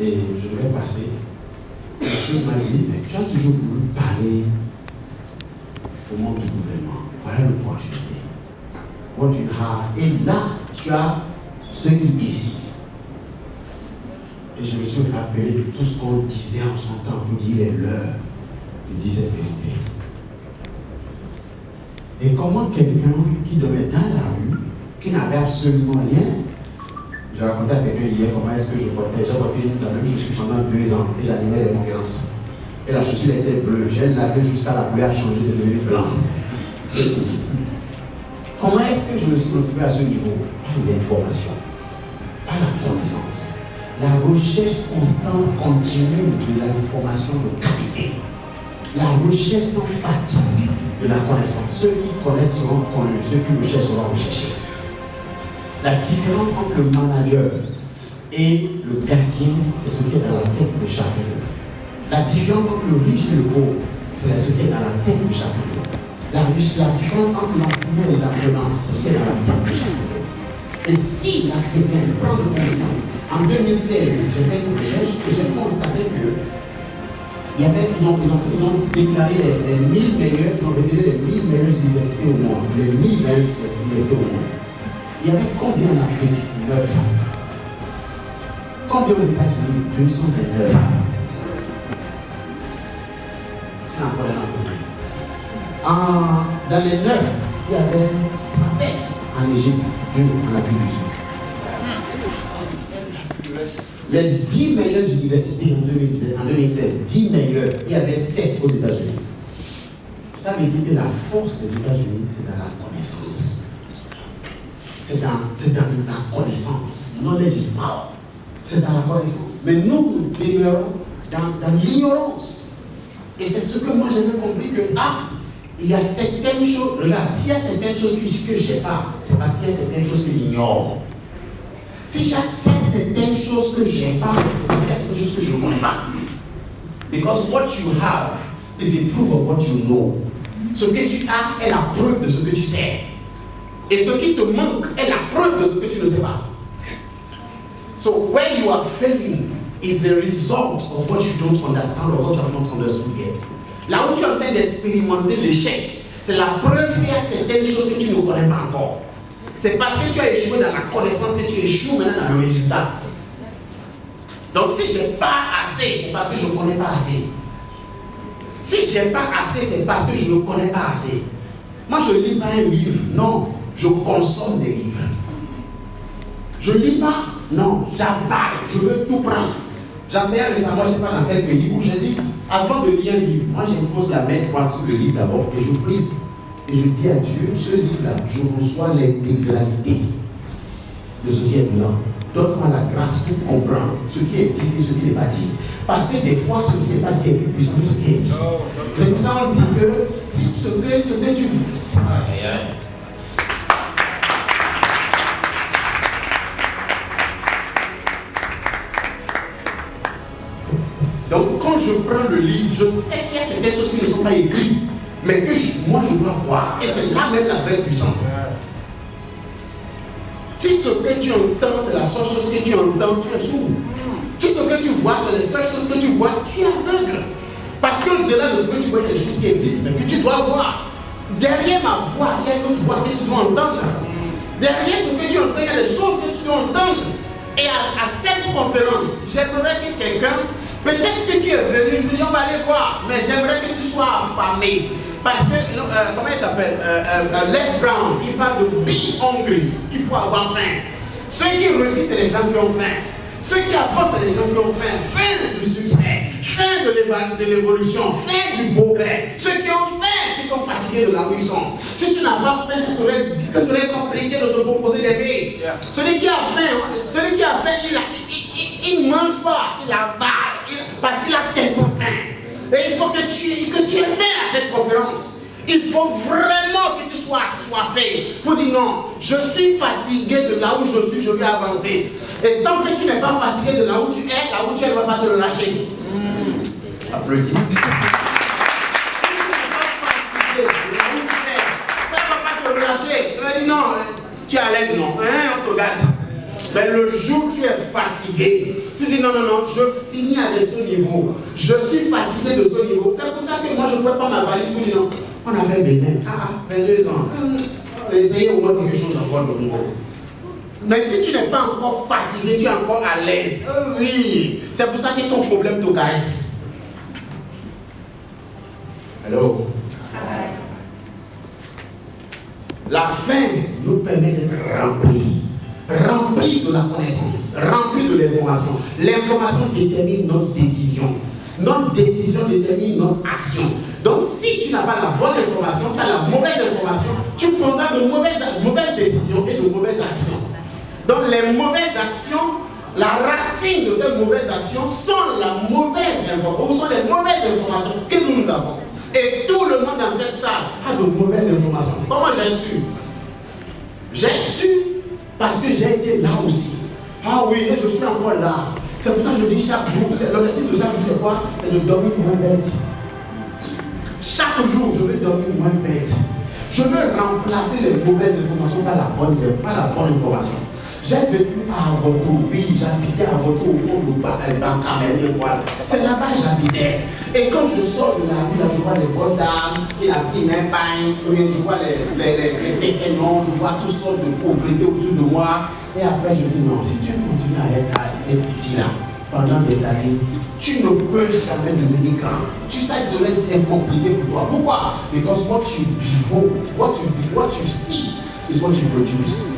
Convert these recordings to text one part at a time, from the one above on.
Et je devais passer. La chose m'a dit, mais tu as toujours voulu parler au monde du gouvernement. Voilà l'opportunité. What you have. Et là, tu as ceux qui décident. Et je me suis rappelé de tout ce qu'on disait en son temps pour dire les leurs. Je dis cette vérité. Et comment quelqu'un qui dormait dans la rue, qui n'avait absolument rien, je racontais à quelqu'un hier comment est-ce que je portais. J'ai porté la même chaussure pendant 2 ans et j'animais les conférences. Et la chaussure était bleue. J'ai lavé jusqu'à la couleur a changé, c'est devenu blanc. Comment est-ce que je me suis retrouvé à ce niveau? Par l'information, par la connaissance. La recherche constante continue de l'information de qualité. La recherche sans fatigue de la connaissance. Ceux qui connaissent seront connus, ceux qui recherchent seront recherchés. La différence entre le manager et le gardien, c'est ce qui est dans la tête de chacun d'eux. La différence entre le riche et le pauvre, c'est ce qui est dans la tête de chacun d'eux. La différence entre l'enseignant et l'apprenant, c'est ce qui est dans la tête de chacun d'eux. Et si l'Africain prend conscience, en 2016, j'ai fait une recherche et j'ai constaté que ils ont déclaré les 1000 meilleurs, ils ont déclaré les 1000 meilleures universités au monde, les 1000 meilleures universités au monde. Il y avait combien en Afrique? 9. Combien aux États-Unis? 229. C'est encore un peu. Dans les 9, il y avait 7 en Égypte, 2 en Afrique du Sud. Les 10 meilleures universités en 2016, 10 meilleures, il y avait 7 aux États-Unis. Ça veut dire que la force des États-Unis, c'est dans la connaissance. C'est dans la connaissance. Knowledge is power. C'est dans la connaissance. Mais nous demeurons dans l'ignorance. Et c'est ce que moi j'avais compris que, il y a certaines choses, regarde, s'il y a certaines choses que je n'ai pas, c'est parce qu'il y a certaines choses que j'ignore. Si j'accepte certaines choses que je n'ai pas, c'est parce qu'il y a certaines choses que je ne connais pas. Because what you have is a proof of what you know. Ce que tu as est la preuve de ce que tu sais. Et ce qui te manque est la preuve de ce que tu ne sais pas. So where you are failing is the result of what you don't understand or what you have not understood yet. Là où tu es en train d'expérimenter l'échec, c'est la preuve qu'il y a certaines choses que tu ne connais pas encore. C'est parce que tu as échoué dans la connaissance que tu échoues maintenant dans le résultat. Donc si je n'ai pas assez, c'est parce que je ne connais pas assez. Si je n'ai pas assez, c'est parce que je ne connais pas assez. Moi je ne lis pas un livre, non, je consomme des livres. Je ne lis pas, non, j'avale, je veux tout prendre. J'enseigne récemment, je ne sais pas dans quel pays, où j'ai dit, avant de lire un livre, moi je me pose la main droite sur le livre d'abord et je prie. Et je dis à Dieu, ce livre-là, je reçois l'intégralité de ce qui est dedans. Donne-moi la grâce pour comprendre ce qui est dit et ce qui n'est pas dit. Parce que des fois, ce qui n'est pas dit est plus puissant que ce qui est dit. C'est pour ça qu'on dit que si ce que tu veux. Donc, quand je prends le livre, je sais qu'il y a certaines choses qui ne sont pas écrites. Mais que moi je dois voir, et c'est là même la vraie puissance. Si ce que tu entends, c'est la seule chose que tu entends, tu es sourd. Si ce que tu vois, c'est la seule chose que tu vois, tu es aveugle. Parce qu'au-delà de ce que tu vois, il y a des choses qui existent, mais que tu dois voir. Derrière ma voix, il y a une autre voix que tu dois entendre. Derrière ce que tu entends, il y a des choses que tu dois entendre. Et à cette conférence, j'aimerais que quelqu'un, peut-être que tu es venu, on va aller voir, mais j'aimerais que tu sois affamé. Parce que, comment il s'appelle, Les Brown, il parle de be hungry, il faut avoir faim. Ceux qui réussissent, c'est les gens qui ont faim. Ceux qui avancent, c'est les gens qui ont faim. Faim du succès, faim de l'évolution, faim du progrès. Ceux qui ont faim, qui sont fatigués de la où ils sont. Si tu n'as pas faim, ce serait compliqué de te proposer des billes. Celui qui a faim, il ne mange pas, il avale, parce qu'il a tellement faim. Et il faut que tu aies faim à cette conférence. Il faut vraiment que tu sois assoiffé pour dire non, je suis fatigué de là où je suis, je vais avancer. Et tant que tu n'es pas fatigué de là où tu es, ne va pas te relâcher. Applaudis. Si tu n'es pas fatigué de là où tu es, ça ne va pas te relâcher. Tu vas dire non, tu es à l'aise, non, on te regarde. Mais le jour où tu es fatigué, tu dis non, je finis avec ce niveau. Je suis fatigué de ce niveau. C'est pour ça que moi je ne peux pas ma valise pour dire non. On avait Bénin, 22 ans. Essayez au moins quelque chose encore de nouveau. Mais si tu n'es pas encore fatigué, tu es encore à l'aise. Oui, c'est pour ça que ton problème te caresse. Alors, la fin nous permet d'être remplis de la connaissance, remplis de l'information. L'information détermine notre décision. Notre décision détermine notre action. Donc si tu n'as pas la bonne information, tu as la mauvaise information, tu prendras de mauvaises décisions et de mauvaises actions. Donc les mauvaises actions, la racine de ces mauvaises actions sont la mauvaise information, ou sont les mauvaises informations que nous avons. Et tout le monde dans cette salle a de mauvaises informations. Comment j'ai su? J'ai su parce que j'ai été là aussi. Ah oui, et je suis encore là. C'est pour ça que je dis chaque jour, l'objectif de chaque jour c'est quoi? C'est de dormir moins bête. Chaque jour, je vais dormir moins bête. Je veux remplacer les mauvaises informations par la bonne information. J'ai vécu à Avoto, oui, j'habitais à Avoto au fond du Cameroun, voilà. C'est là-bas que j'habitais. Et quand je sors de la rue, là, je vois les bonnes dames qui m'épargnent, je vois les téquénons, je vois toutes sortes de pauvreté autour de moi. Et après, je dis non, si tu continues à être ici, là, pendant des années, tu ne peux jamais devenir grand. Tu sais que ça va être compliqué pour toi. Pourquoi? Because what you behold, what you see, is what you produce.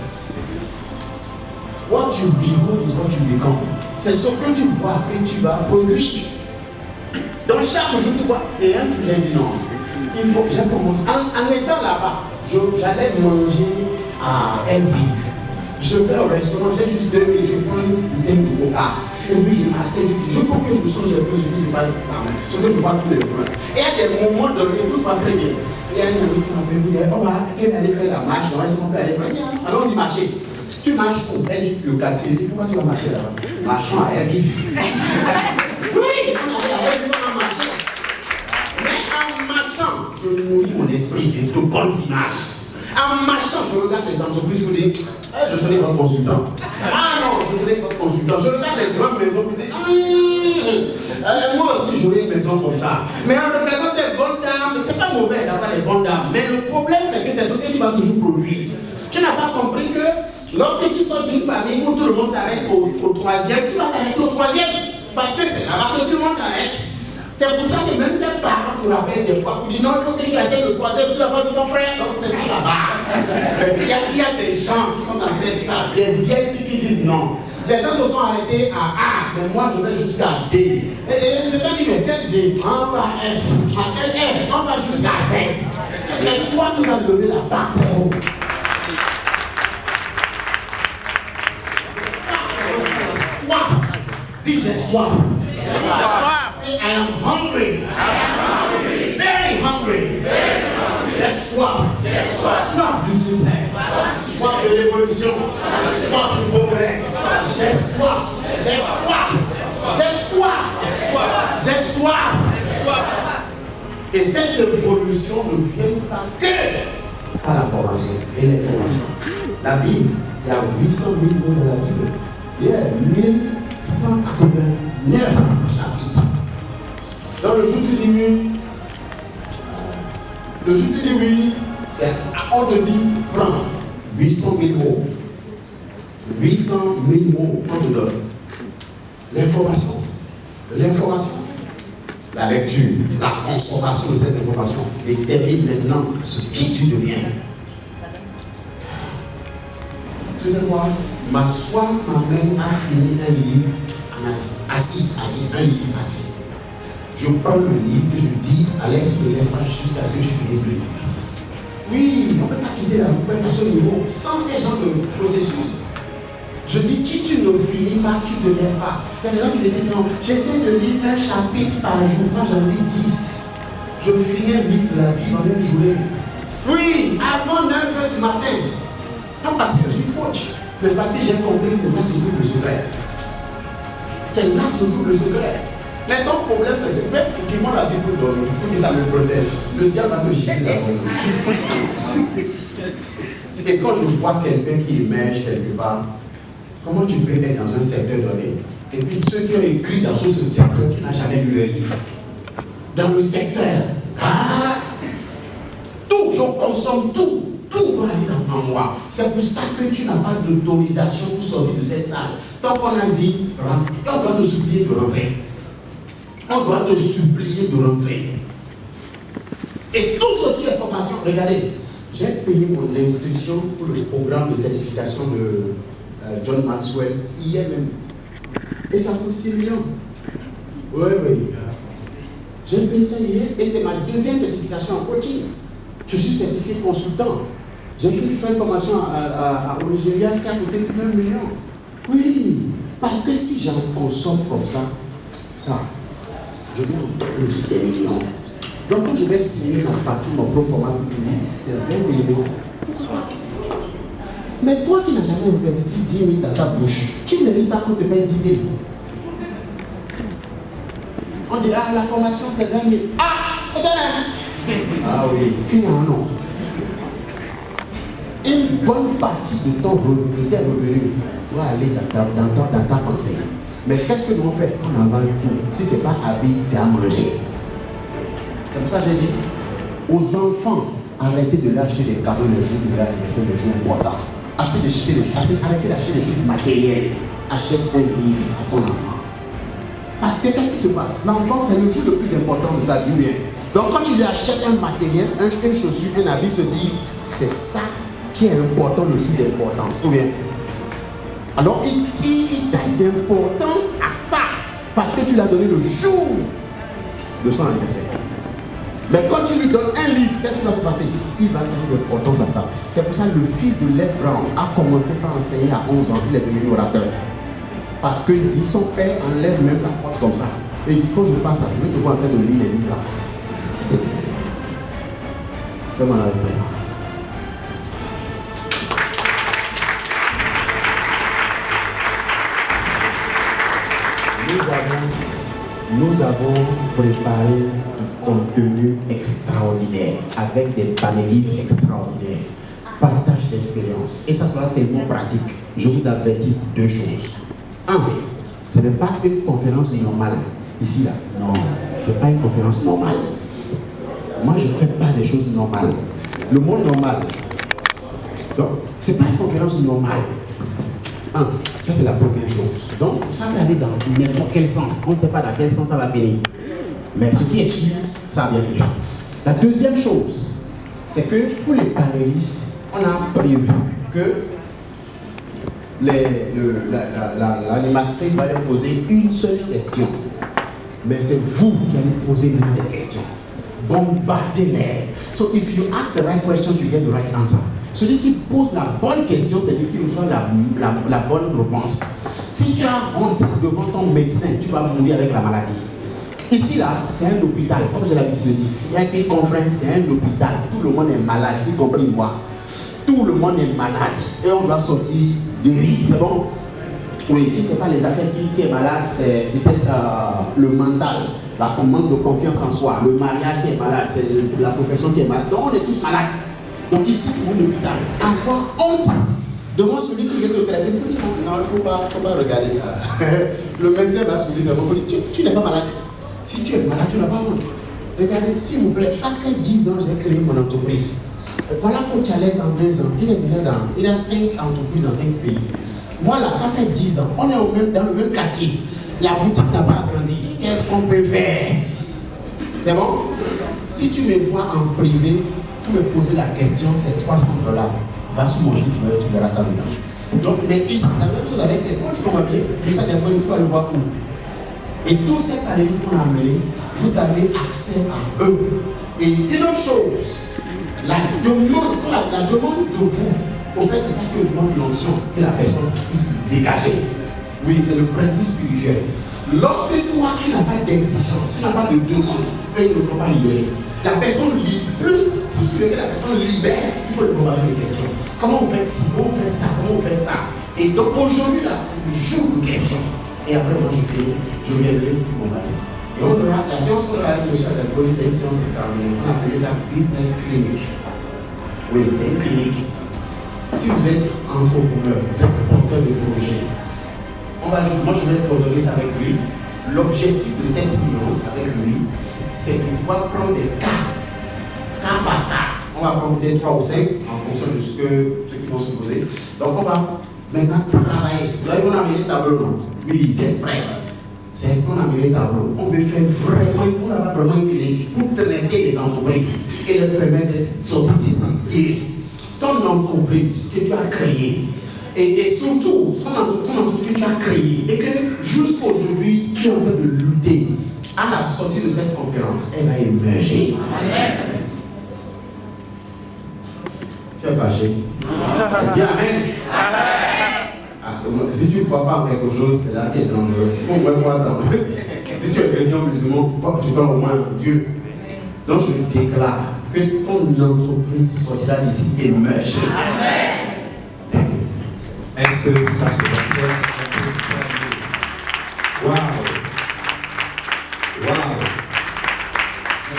What you behold is what you become. C'est ce que tu vois que tu vas produire. Donc chaque jour tu vois, et un jour j'ai dit non, il faut que je commence. En étant là-bas, j'allais manger à Elvive. Je vais au restaurant, j'ai juste 2 minutes, je prends une bouteille de coca. Et puis je m'assieds, je dis, il faut que je me change un peu ce qui se passe quand même. Ce que je vois tous les jours. Et à des moments donnés, tout va très bien. Il y a un ami qui m'appelle, il dit, on va aller faire la marche, est-ce qu'on peut aller? Allons-y marcher. Tu marches où? Elle dit, le quartier. Je dis, pourquoi tu vas marcher là-bas? Marchons à Elvive. Oui, on a marché. Mais en marchant, je nourris mon esprit de bonnes images. En marchant, je regarde les entreprises qui disent, je serai votre consultant. Ah non, je serai votre consultant. Je regarde les grandes maisons qui disent, moi aussi j'aurai une maison comme ça. Mais en regardant ces bonnes dames, c'est pas mauvais d'avoir les bonnes dames. Mais le problème, c'est que c'est ce que tu vas toujours produire. Tu n'as pas compris que lorsque tu sors d'une famille où tout le monde s'arrête au troisième, tu vas t'arrêter au troisième. Parce que c'est là-bas que tout le monde t'arrête. C'est pour ça que même tes parents te rappellent des fois. Pour dire non, il faut que tu ailles le troisième, tu n'as pas vu ton frère. Donc c'est ça là-bas. Il y a des gens qui sont dans cette salle, des vieilles qui disent non. Les gens se sont arrêtés à A, mais moi je vais jusqu'à D. Et c'est pas dit, mais quel D? On va à F. À quel F? On va jusqu'à Z. C'est toi qui vas lever la barre très haut. Dis j'ai soif. Say I am hungry. Very hungry. J'ai soif. Soif du succès. Soif de l'évolution. Soif du progrès. J'ai soif. J'ai soif. J'ai soif. J'ai soif. Et cette évolution ne vient pas que par la formation et l'information. La Bible, il y a 800 000 mots dans la Bible. Il y a 1189 chapitres. Donc le jour où tu dis oui, on te dit prends 800 000 mots. 800 000 mots qu'on te donne. L'information, la lecture, la consommation de ces informations détermine maintenant ce qui tu deviens. Tu sais quoi? Ma soif m'amène à finir un livre assis, un livre assis. Je prends le livre, je dis à l'aise de l'effort jusqu'à ce que je finisse le livre. Oui, on ne peut pas quitter la boucle à ce niveau sans ces genres de processus. Je dis, si tu ne finis pas, tu ne te lèves pas. Il y a des gens qui me disent, non, j'essaie de lire un chapitre par jour, moi j'en lis 10. Je finis un livre de la Bible en une journée. Oui, avant 9h du matin. Non, parce que je suis coach. Mais parce que j'ai compris que c'est là que se trouve le secret. C'est là que se trouve le secret. Mais ton problème, c'est que même qui m'ont la Bible pour dormir, pour que ça me protège. Le diable va me jeter la bombe. Et quand je vois quelqu'un qui émerge quelque part, Comment tu peux être dans un secteur donné et puis ceux qui ont écrit dans ce secteur, tu n'as jamais lu le livre. Dans le secteur, tout, je consomme tout. Tout doit aller dans moi. C'est pour ça que tu n'as pas d'autorisation pour sortir de cette salle. Tant qu'on a dit, rentre, on doit te supplier de rentrer. On doit te supplier de rentrer. Et tout ce qui est formation, regardez, j'ai payé mon inscription pour le programme de certification de John Maxwell hier même. Et ça coûte 6 millions. Oui. J'ai payé ça hier et c'est ma deuxième certification en coaching. Je suis certifié consultant. J'ai fait une formation au Nigeria, ce qui a coûté plus d'1 million. Oui, parce que si j'en consomme comme ça, je vais en donner aussi des millions. Donc quand je vais signer la facture, mon pro format, c'est 20 millions. Pourquoi? Mais toi qui n'as jamais investi 10 000 dans ta bouche, tu ne mérites pas qu'on te paye 10 000. On dit, la formation c'est 20 000. Ah oui, finalement. Une bonne partie de ton revenu, tes revenus, doit aller dans ta pensée. Mais qu'est-ce que nous on fait? On avale tout. Si ce n'est pas habillé, c'est à manger. Comme ça, j'ai dit aux enfants, arrêtez de leur acheter des cadeaux le jour de leur anniversaire, le jour important. Arrêtez d'acheter des choses matérielles. Achète un livre à ton enfant. Parce que qu'est-ce qui se passe? L'enfant, c'est le jour le plus important de sa vie. Donc, quand tu lui achètes un matériel, une chaussure, un habit, il se dit, c'est ça qui est important le jour d'importance. Ou bien, alors il donne d'importance à ça parce que tu l'as donné le jour de son anniversaire. Mais quand tu lui donnes un livre, qu'est-ce qui va se passer? Il va donner de l'importance à ça. C'est pour ça que le fils de Les Brown a commencé par enseigner à 11 ans, il est devenu orateur. Parce qu'il dit, son père enlève même la porte comme ça. Et il dit, quand je passe là, je vais te voir en train de lire les livres là. Fais-moi la réponse. Nous avons préparé du contenu extraordinaire avec des panélistes extraordinaires. Partage d'expérience. Et ça sera tellement pratique. Je vous avertis deux choses. Un, ce n'est pas une conférence normale. Ici, là. Non, ce n'est pas une conférence normale. Moi, je ne fais pas des choses normales. Le monde normal. Donc, ce n'est pas une conférence normale. Un, ça c'est la première chose. Donc, ça va aller dans n'importe quel sens. On ne sait pas dans quel sens ça va finir. Mais ce qui est sûr, ça va bien finir. La deuxième chose, c'est que pour les panélistes, on a prévu que l'animatrice va leur poser une seule question. Mais c'est vous qui allez poser cette question. Bombardez-les. So if you ask the right question, you get the right answer. Celui qui pose la bonne question, c'est lui qui reçoit la bonne réponse. Si tu as honte devant ton médecin, tu vas mourir avec la maladie. Ici, là, c'est un hôpital. Comme j'ai l'habitude de dire, il y a une conférence, c'est un hôpital. Tout le monde est malade, y compris moi. Tout le monde est malade. Et on doit sortir guéri. C'est bon? Oui, si ce n'est pas les affaires qui est malade, c'est peut-être le mental. La manque de confiance en soi. Le mariage qui est malade, c'est la profession qui est malade. Donc, on est tous malades. Donc ici, c'est un hôpital. Avoir honte devant celui qui vient te traiter. Pour dire non, il ne faut pas regarder. Le médecin va se dire, tu n'es pas malade. Si tu es malade, tu n'as pas honte. Regardez, s'il vous plaît, ça fait 10 ans que j'ai créé mon entreprise. Voilà pour Charles en 2 ans. Il a 5 entreprises dans 5 pays. Moi là, ça fait 10 ans. On est dans le même quartier. La boutique n'a pas agrandi. Qu'est-ce qu'on peut faire? C'est bon? Si tu me vois en privé, pour me poser la question, c'est $300. Va sur mon site, tu verras ça dedans. Donc, mais ici, la même chose avec les coachs qu'on va appeler, mais ça dépend, tu vas le voir où. Et tous ces panélistes qu'on a amenés, vous avez accès à eux. Et une autre chose, la demande de vous, au fait, c'est ça qui demande l'onction, que la personne puisse dégager. Oui, c'est le principe spirituel. Lorsque toi, tu n'as pas d'exigence, tu n'as pas de demande, eux, ils ne vont pas libérer. La personne libère, plus si tu veux que la personne libère, il faut lui demander des questions. Comment on fait ci, comment on fait ça, comment on fait ça. Et donc aujourd'hui, là, c'est le jour de questions. Et après, moi, je viendrai bombarder. Et on aura, la séance qu'on aura avec M. Adagoni, c'est une séance extraordinaire. On a appelé ça business clinic. Oui, c'est une clinique. Si vous êtes entrepreneur, vous êtes porteur de projet. Moi, je vais coordonner ça avec lui. L'objectif de cette séance avec lui, c'est de pouvoir prendre des cas par cas. On va prendre des 3 ou 5 en fonction de ce qu'ils vont se poser. Donc, on va maintenant travailler. Là, on a mis les tableaux, non? Oui, c'est exprès. C'est ce qu'on a mis les tableaux. On veut faire vraiment, on a vraiment une équipe pour traiter les entreprises et leur permettre d'être sortis d'ici. Et ton entreprise que tu as créée, et surtout, ton entreprise que tu as créée, et que jusqu'aujourd'hui, tu es en train de lutter, à la sortie de cette conférence, elle va émerger. Amen. Tu es fâché? Dis Amen. Si tu ne crois pas en quelque chose, c'est là qui est dangereux. Il faut au moins croire dans. Si tu es chrétien musulman, tu crois au moins en Dieu. Donc je déclare que ton entreprise sortira d'ici émergée. Amen. Est-ce que ça se passe? Waouh! Waouh!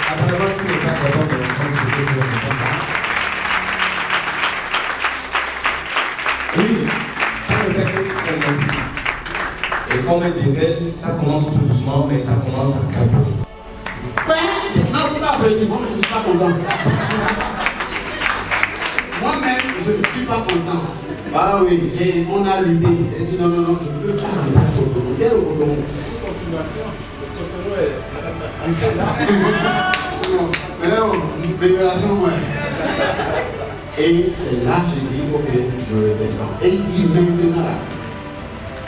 Apparemment, tu n'es pas capable de comprendre ce que je vais comprendre. Oui, ça ne fait que commencer. Et comme elle disait, ça commence tout doucement, mais ça commence à cartonner. Non, pas après, moi, je ne suis pas content. Moi-même, je ne suis pas content. Ah oui, on a lutté. Elle dit non, je ne peux pas rentrer au Cotonou. Quel est le Cotonou? Non, maintenant, révélation, ouais. Et c'est là que je dis, ok, je redescends. Et il dit maintenant là,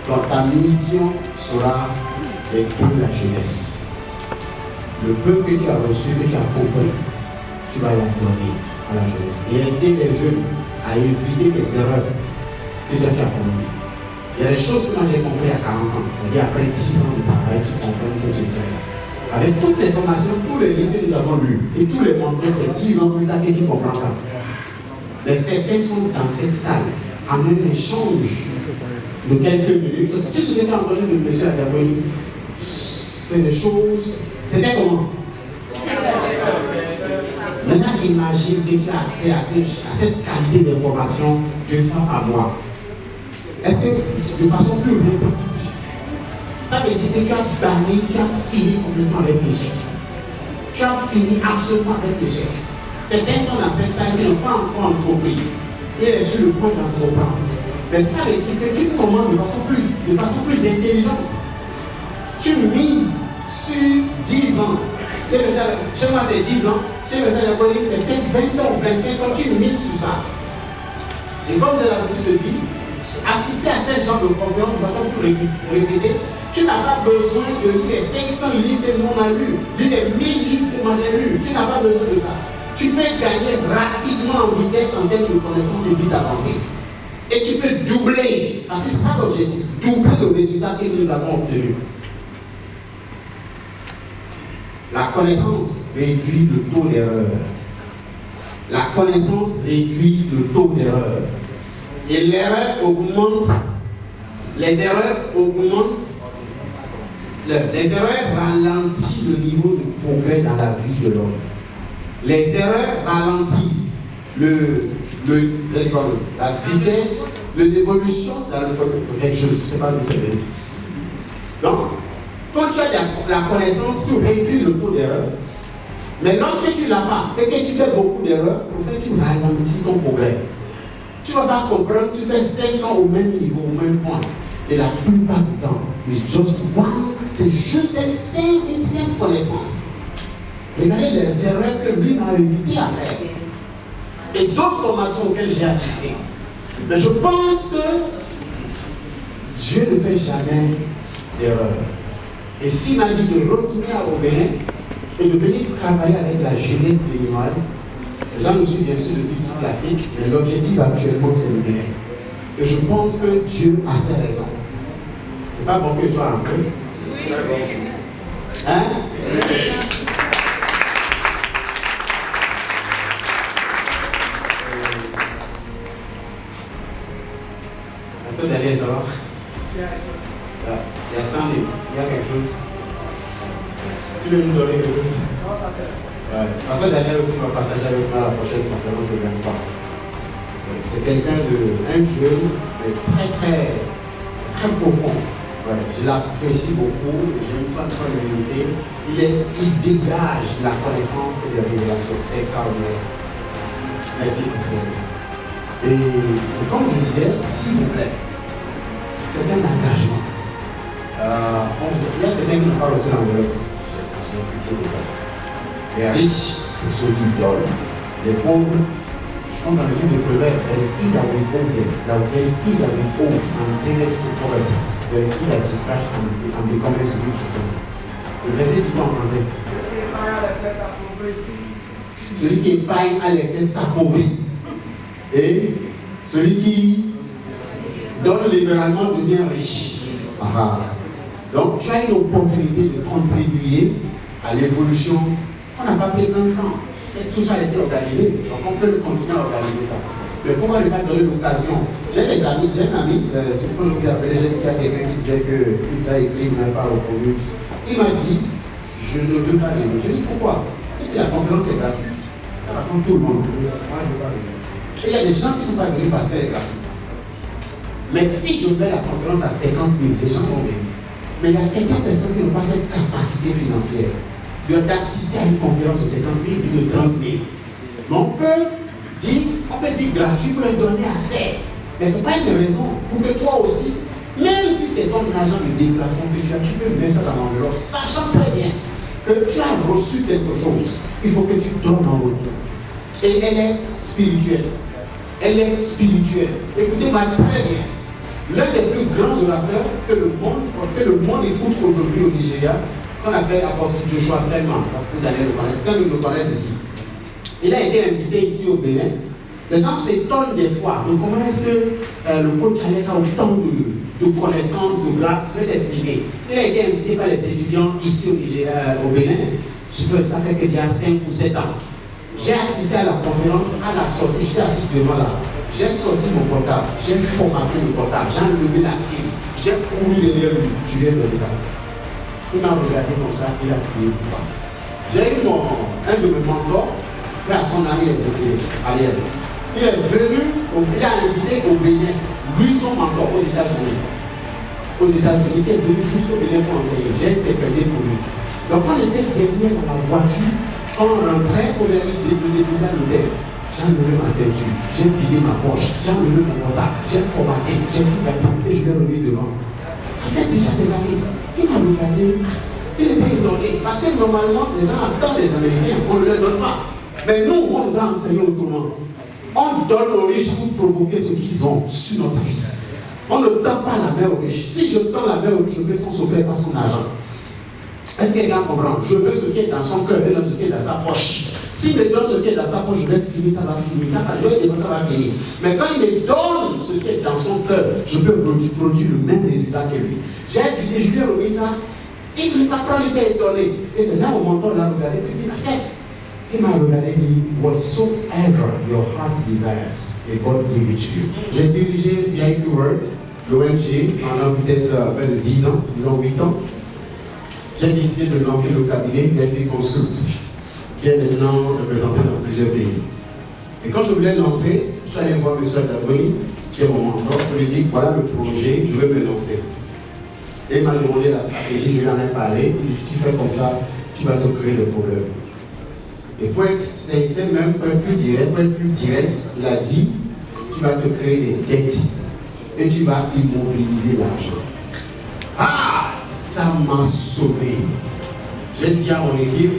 donc ta mission sera d'aider la jeunesse. Le peu que tu as reçu, que tu as compris, tu vas la donner à la jeunesse. Et aider les jeunes à éviter les erreurs que tu as commises. Il y a des choses que moi j'ai compris à 40 ans. C'est-à-dire après 10 ans de travail, tu comprends ces secrets-là. Avec toutes les formations, tous les livres que nous avons lus, et tous les mentors, c'est 10 ans plus tard que tu comprends ça. Mais certains sont dans cette salle, en un échange de quelques minutes. Tout ce que tu as entendu de M. Adaboli, c'est des choses. C'était comment? Maintenant, imagine que tu as accès à cette qualité d'information de fois à mois. Est-ce que de façon plus répétitive, ça veut dire que tu as banni, tu as fini complètement avec l'échec. Tu as fini absolument avec l'échec. Certains sont dans cette salle qui n'ont pas encore entrepris. Et elle est sur le point d'entreprendre. Mais ça veut dire que tu commences de façon plus intelligente. Tu mises sur 10 ans. Chez moi, c'est 10 ans. Chez M. Adaboli, c'est peut-être 20 ans ou 25 ans. Tu mises sur ça. Et comme j'ai l'habitude de dire, assister à ce genre de conférence de façon plus répétée, tu n'as pas besoin de lire les 500 livres que nous on a lus, lire les 1000 livres que moi j'ai lus. Tu n'as pas besoin de ça. Tu peux gagner rapidement en vitesse en termes de connaissances et vite avancer. Et tu peux doubler, parce que c'est ça l'objectif, doubler le résultat que nous avons obtenu. La connaissance réduit le taux d'erreur. La connaissance réduit le taux d'erreur. Et l'erreur augmente, les erreurs augmentent, les erreurs ralentissent le niveau de progrès dans la vie de l'homme. Les erreurs ralentissent la vitesse, l'évolution dans quelque chose. Je ne sais pas d'où c'est venu. Donc, quand tu as la connaissance, tu réduis le taux d'erreur. Mais lorsque tu ne l'as pas et que tu fais beaucoup d'erreurs, en fait, tu ralentis ton progrès. Tu ne vas pas comprendre, tu fais 5 ans au même niveau, au même point. Et la plupart du temps, c'est juste des simples connaissances. Regardez les erreurs que lui m'a évité à faire. Et d'autres formations auxquelles j'ai assisté. Mais je pense que Dieu ne fait jamais d'erreur. Et s'il m'a dit de retourner au Bénin et de venir travailler avec la jeunesse béninoise, j'en suis bien sûr depuis toute l'Afrique, mais l'objectif actuellement c'est le Bénin. Et je pense que Dieu a ses raisons. C'est pas bon que je sois rentré. Hein? Est-ce que Daniel, ça va? Il y a Stanley, il y a quelque chose. Tu veux nous donner quelque chose? Ouais. Parce que Daniel aussi va partager avec moi la prochaine conférence le 23. Ouais. C'est quelqu'un un jeune, mais très profond. Ouais, je l'apprécie beaucoup, j'aime ça de son humilité. Il dégage la connaissance et les révélations, c'est extraordinaire. Merci pour ça. Et comme je disais, s'il vous plaît, c'est un engagement. Il y a certains qui n'ont pas reçu l'enveloppe. J'ai pitié de ça. Les riches, c'est ceux qui donnent. Les pauvres, je pense dans le livre de Proverbes, there is he that withholds, there is he that withholds and tendeth to poverty. There is he that dispatches and becomes rich or something. Le verset dit en français. Celui qui épargne à l'excès s'appauvrit. Et celui qui donne libéralement devient riche. Donc tu as une opportunité de contribuer à l'évolution. On n'a pas pris qu'un franc. Tout ça a été organisé. Donc on peut continuer à organiser ça. Mais pourquoi ne pas donner l'occasion? J'ai des amis, j'ai un ami, c'est quand je vous appelais, j'ai dit qu'il y a quelqu'un qui disait qu'il vous a écrit, vous n'avez pas répondu. Il m'a dit, je ne veux pas venir. Je lui ai dit pourquoi? Il dit la conférence est gratuite. Ça rassemble tout le monde. Moi je ne veux pas venir. Et il y a des gens qui ne sont pas venus parce qu'elle est gratuite. Mais si je mets la conférence à 50 000, les gens vont venir. Mais il y a certaines personnes qui n'ont pas cette capacité financière d'assister à une conférence de 50 000 et de 30 000. Mais on peut dire gratuit pour leur donner accès. Mais ce n'est pas une raison pour que toi aussi, même si c'est ton agent de déplacement que tu peux mettre ça dans l'enveloppe, sachant très bien que tu as reçu quelque chose, il faut que tu donnes en retour. Et elle est spirituelle. Elle est spirituelle. Écoutez-moi très bien. L'un des plus grands orateurs que le monde écoute aujourd'hui au Nigeria, qu'on appelle l'apôtre Joshua Selman, parce que Daniel le connaît, certains nous le connaissent ici. Il a été invité ici au Bénin. Les gens s'étonnent des fois de comment est-ce que le coach Calais a autant de connaissances, de grâce. Je vais t'expliquer. Il a été invité par les étudiants ici au Nigeria, au Bénin. Ça fait qu'il y a 5 ou 7 ans. J'ai assisté à la conférence, à la sortie, j'étais assis devant là. J'ai sorti mon portable, j'ai formaté le portable, j'ai enlevé la cible, j'ai couru derrière lui, je viens de ça. Il m'a regardé comme ça, il a prié pour moi. J'ai eu un de mes mentors, qui a son ami est décédé, Ariel. Il est venu, il a invité au Bénin, lui son mentor aux États-Unis. Il est venu jusqu'au Bénin pour enseigner, j'ai interprété pour lui. Donc quand on était derrière dans la voiture, quand on rentrait, on allait déposer à l'hôtel. J'ai enlevé ma ceinture, j'ai vidé ma poche, j'ai enlevé mon portable, j'ai formaté, j'ai tout gardé et je l'ai remis devant. Ça fait déjà des années. Il m'a regardé, il était étonné. Parce que normalement, les gens attendent les Américains, on ne leur donne pas. Mais nous, on nous a enseigné autrement. On donne aux riches pour provoquer ce qu'ils ont sur notre vie. On ne tend pas la main aux riches. Si je tends la main aux riches, je veux son secret, pas son argent. Est-ce que quelqu'un comprend? Je veux ce qui est dans son cœur et non ce qui est dans sa poche. S'il me donne ce qui est dans sa poche, je vais finir, ça va finir. Je vais dépenser, ça va finir. Mais quand il me donne ce qui est dans son cœur, je peux produire le même résultat que lui. J'ai invité, je lui ai remis ça. Il ne voulait pas prendre, il était étonné. Et c'est là où mon mentor l'a regardé, il dit accepte. Il m'a regardé et dit whatsoever your heart desires, and God give it to you. J'ai dirigé VIP World, l'ONG, pendant peut-être près de 10 ans, disons 8 ans. J'ai décidé de lancer le cabinet VIP Consult, qui est maintenant représenté dans plusieurs pays. Et quand je voulais lancer, je suis allé voir M. Adaboni, qui est mon mentor, pour lui dire voilà le projet, je vais me lancer. Et il m'a demandé la stratégie, je lui en ai parlé. Il dit si tu fais comme ça, tu vas te créer le problème. Et pour être sincère, même pour être plus direct, il a dit tu vas te créer des dettes et tu vas immobiliser l'argent. Ah! Ça m'a sauvé. J'ai dit à mon équipe,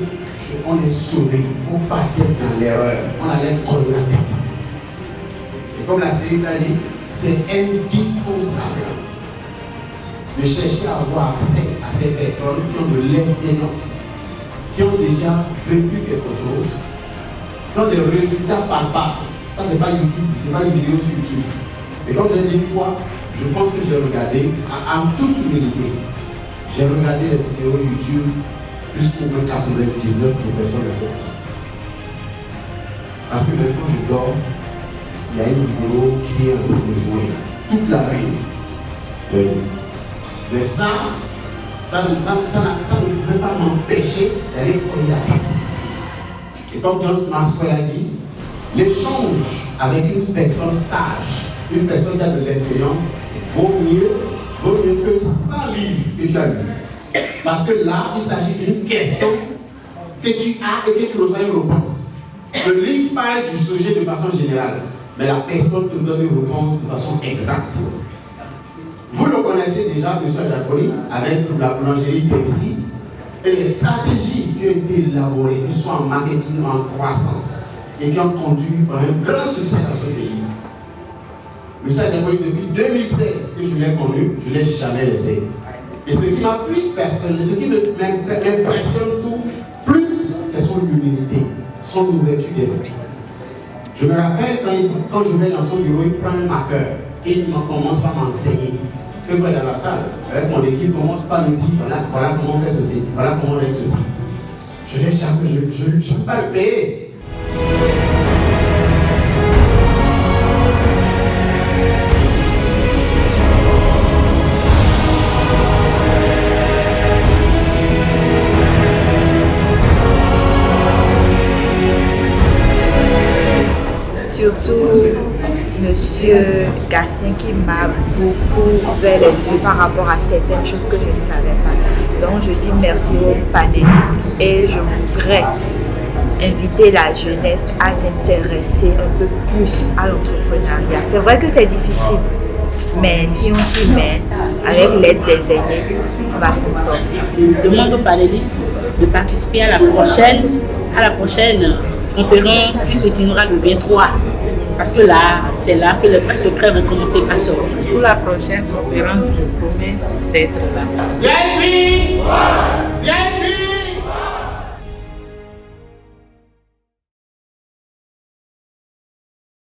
on est sauvé. On partait dans l'erreur. On allait coller la tête. Et comme la série l'a dit, c'est indispensable de chercher à avoir accès à ces personnes qui ont de l'expérience, qui ont déjà vécu quelque chose, qui ont des résultats palpables. Ça, c'est pas YouTube, c'est pas une vidéo sur YouTube. Et comme je l'ai dit une fois, je pense que j'ai regardé, en toute humilité, j'ai regardé les vidéos YouTube jusqu'au 99 de personnes à 700. Parce que même quand je dors, il y a une vidéo qui est en train de jouer toute la nuit. Oui. Mais ça ne pouvait pas m'empêcher d'aller coller la tête. Et comme John Maxwell a dit, l'échange avec une personne sage, une personne qui a de l'expérience vaut mieux que 100 livres que tu as lu. Parce que là, il s'agit d'une question que tu as et que tu reçois une réponse. Le livre parle du sujet de façon générale, mais la personne te donne une réponse de façon exacte. Vous le connaissez déjà, M. Adakoni, avec la boulangerie Tessie, et les stratégies qui ont été élaborées, que ce soit en marketing, en croissance, et qui ont conduit à un grand succès dans ce pays. M. Adakoni, depuis 2016 que je l'ai connu, je ne l'ai jamais laissé. Et ce qui m'a plus personnel, ce qui m'impressionne tout plus, c'est son humilité, son ouverture d'esprit. Je me rappelle quand je vais dans son bureau, il prend un marqueur et il commence à m'enseigner. Je vais dans la salle, avec mon équipe, commence par me dire voilà comment on fait ceci, voilà comment on fait ceci. Je n'ai jamais, je ne peux pas le payer. Surtout Monsieur Gatien qui m'a beaucoup ouvert les yeux par rapport à certaines choses que je ne savais pas. Donc je dis merci aux panélistes et je voudrais inviter la jeunesse à s'intéresser un peu plus à l'entrepreneuriat. C'est vrai que c'est difficile, mais si on s'y met avec l'aide des aînés, on va s'en sortir. Je demande aux panélistes de participer à la prochaine conférence qui se tiendra le 23. Parce que là, c'est là que les vrais secrets vont commencer à sortir. Pour la prochaine conférence, je promets d'être là. Viens,